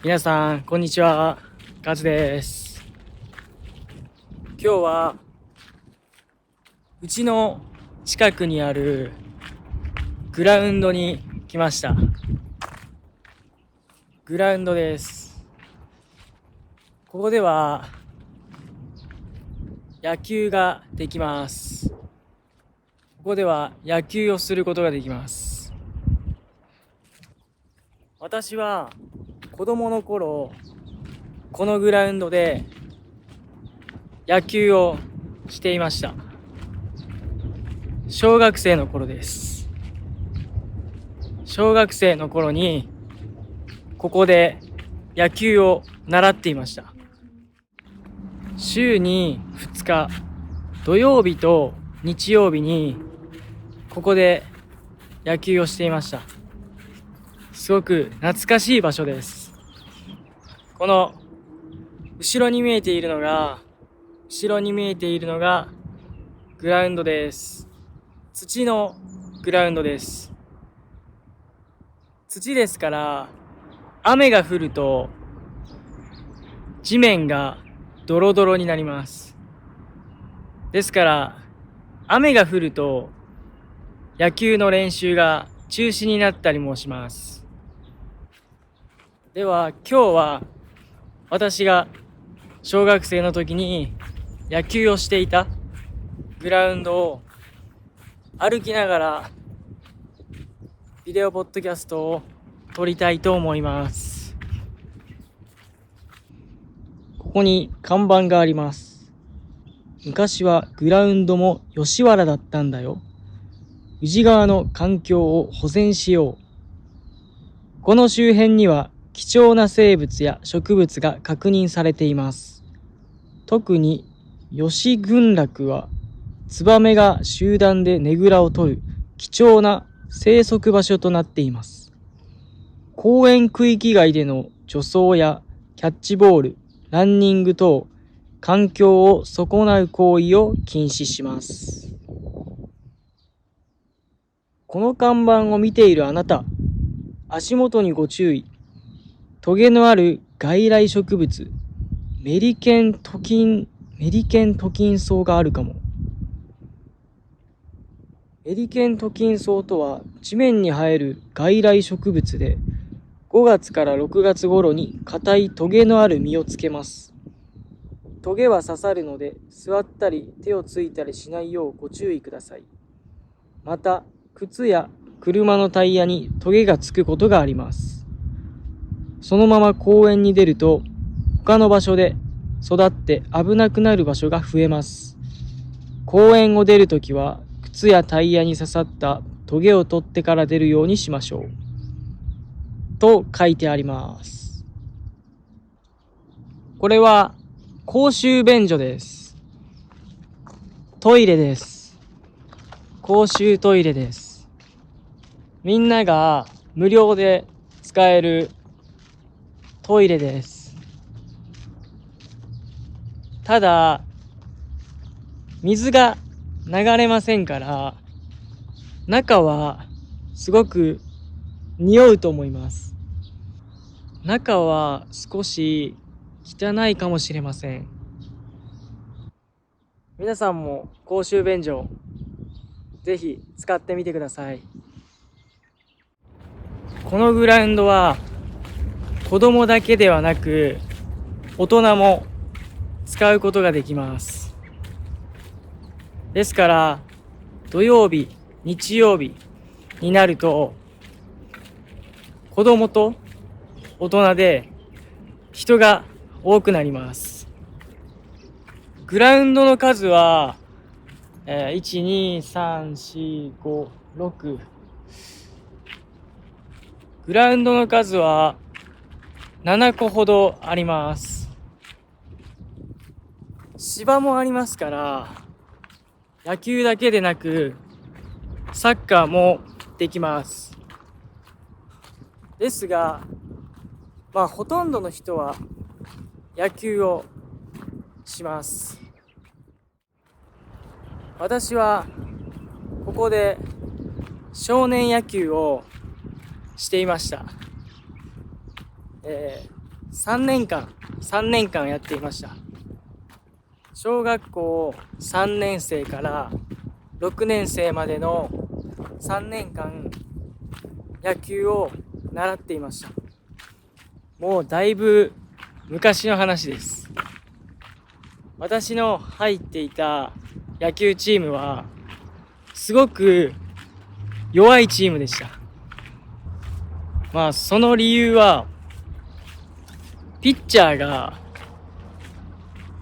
皆さんこんにちは、カズです。今日はうちの近くにあるグラウンドに来ました。グラウンドです。ここでは野球ができます。ここでは野球をすることができます。私は子供の頃、このグラウンドで野球をしていました。小学生の頃です。小学生の頃にここで野球を習っていました。週に2日、土曜日と日曜日にここで野球をしていました。すごく懐かしい場所です。この後ろに見えているのがグラウンドです。土のグラウンドです。土ですから雨が降ると地面がドロドロになります。ですから雨が降ると野球の練習が中止になったりもします。では今日は私が小学生の時に野球をしていたグラウンドを歩きながらビデオポッドキャストを撮りたいと思います。ここに看板があります。昔はグラウンドも吉原だったんだよ。宇治川の環境を保全しよう。この周辺には貴重な生物や植物が確認されています。特に吉群落はツバメが集団でねぐらを取る貴重な生息場所となっています。公園区域外での除草やキャッチボール、ランニング等環境を損なう行為を禁止します。この看板を見ているあなた、足元にご注意。トゲのある外来植物、メリケントキンソウがあるかも。メリケントキンソウとは地面に生える外来植物で、5月から6月頃に硬いトゲのある実をつけます。トゲは刺さるので座ったり手をついたりしないようご注意ください。また靴や車のタイヤにトゲがつくことがあります。そのまま公園に出ると他の場所で育って危なくなる場所が増えます。公園を出るときは靴やタイヤに刺さったトゲを取ってから出るようにしましょうと書いてあります。これは公衆便所です。トイレです。公衆トイレです。みんなが無料で使えるトイレです。ただ水が流れませんから中はすごく匂うと思います。中は少し汚いかもしれません。皆さんも公衆便所ぜひ使ってみてください。このグラウンドは子供だけではなく大人も使うことができます。ですから土曜日、日曜日になると子供と大人で人が多くなります。グラウンドの数は、1、2、3、4、5、6グラウンドの数は7個ほどあります。芝もありますから野球だけでなくサッカーもできます。ですがほとんどの人は野球をします。私はここで少年野球をしていました。3年間やっていました。小学校3年生から6年生までの3年間野球を習っていました。もうだいぶ昔の話です。私の入っていた野球チームはすごく弱いチームでした。その理由はピッチャーが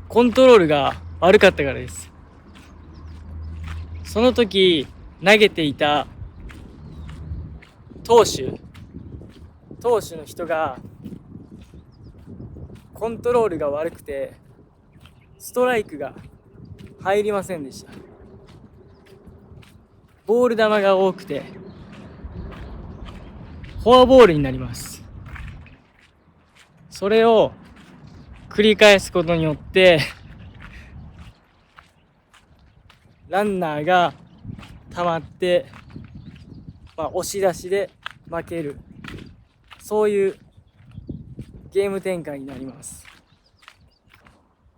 コントロールが悪かったからです。その時投げていた投手の人がコントロールが悪くてストライクが入りませんでした。ボール球が多くてフォアボールになります。それを繰り返すことによってランナーが溜まって、押し出しで負ける、そういうゲーム展開になります。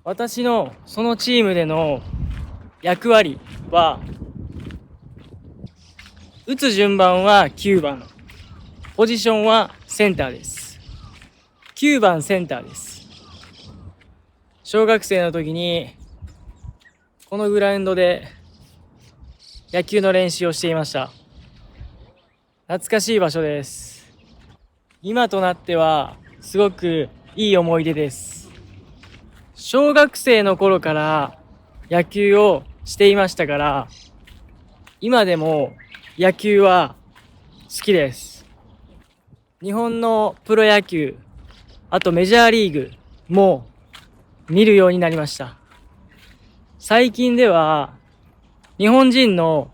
私のそのチームでの役割は、打つ順番は9番、ポジションはセンターです。9番センターです。小学生の時にこのグラウンドで野球の練習をしていました。懐かしい場所です。今となってはすごくいい思い出です。小学生の頃から野球をしていましたから、今でも野球は好きです。日本のプロ野球、あとメジャーリーグも見るようになりました。最近では日本人の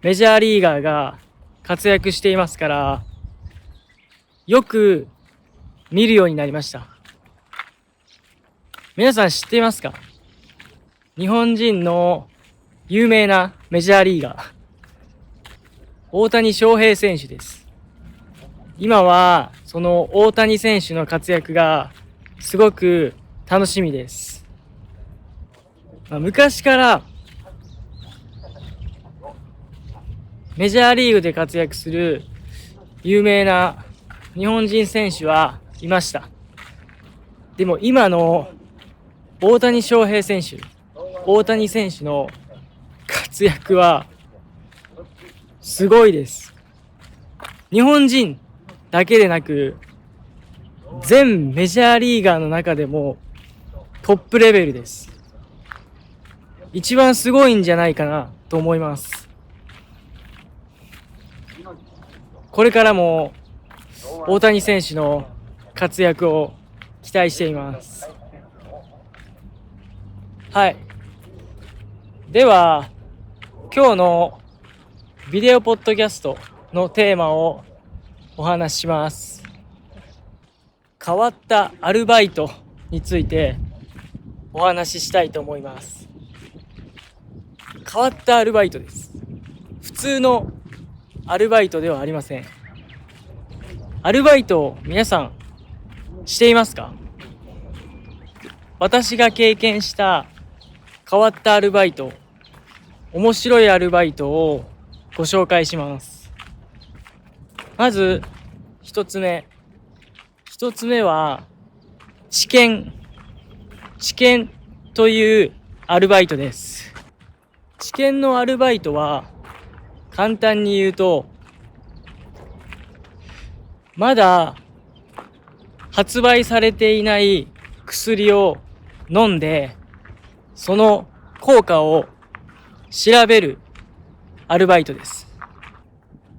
メジャーリーガーが活躍していますから、よく見るようになりました。皆さん知っていますか？日本人の有名なメジャーリーガー、大谷翔平選手です。今はその大谷選手の活躍がすごく楽しみです。昔からメジャーリーグで活躍する有名な日本人選手はいました。でも今の大谷翔平選手、大谷選手の活躍はすごいです。日本人だけでなく全メジャーリーガーの中でもトップレベルです。一番すごいんじゃないかなと思います。これからも大谷選手の活躍を期待しています。はい。では、今日のビデオポッドキャストのテーマをお話しします。変わったアルバイトについてお話ししたいと思います。変わったアルバイトです。普通のアルバイトではありません。アルバイトを皆さんしていますか？私が経験した変わったアルバイト、面白いアルバイトをご紹介します。まず一つ目は治験というアルバイトです。治験のアルバイトは簡単に言うと、まだ発売されていない薬を飲んでその効果を調べるアルバイトです。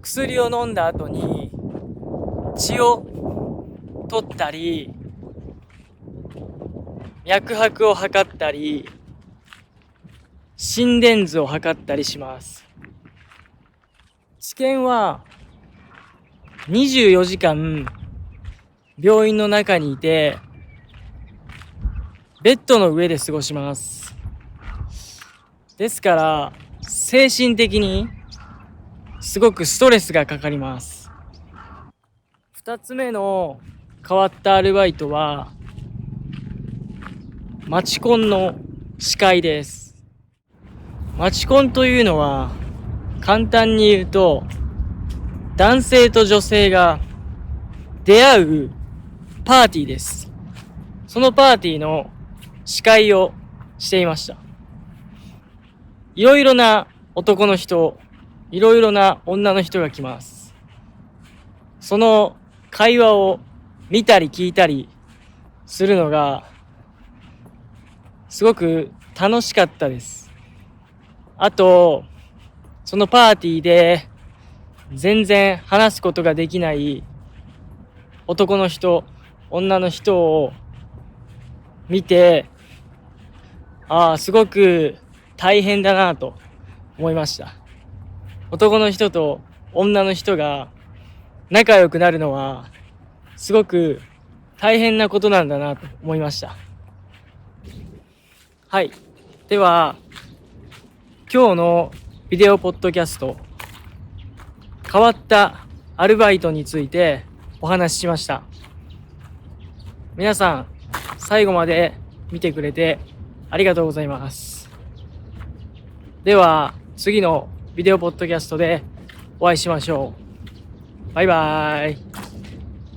薬を飲んだ後に血を取ったり脈拍を測ったり心電図を測ったりします。治験は24時間病院の中にいてベッドの上で過ごします。ですから精神的にすごくストレスがかかります。2つ目の変わったアルバイトは、マチコンの司会です。マチコンというのは、簡単に言うと、男性と女性が出会うパーティーです。そのパーティーの司会をしていました。いろいろな男の人、いろいろな女の人が来ます。その会話を見たり聞いたりするのがすごく楽しかったです。あと、そのパーティーで全然話すことができない男の人、女の人を見て、すごく大変だなと思いました。男の人と女の人が仲良くなるのはすごく大変なことなんだなと思いました。はい。では、今日のビデオポッドキャスト、変わったアルバイトについてお話ししました。皆さん、最後まで見てくれてありがとうございます。では、次のビデオポッドキャストでお会いしましょう。バイバーイ。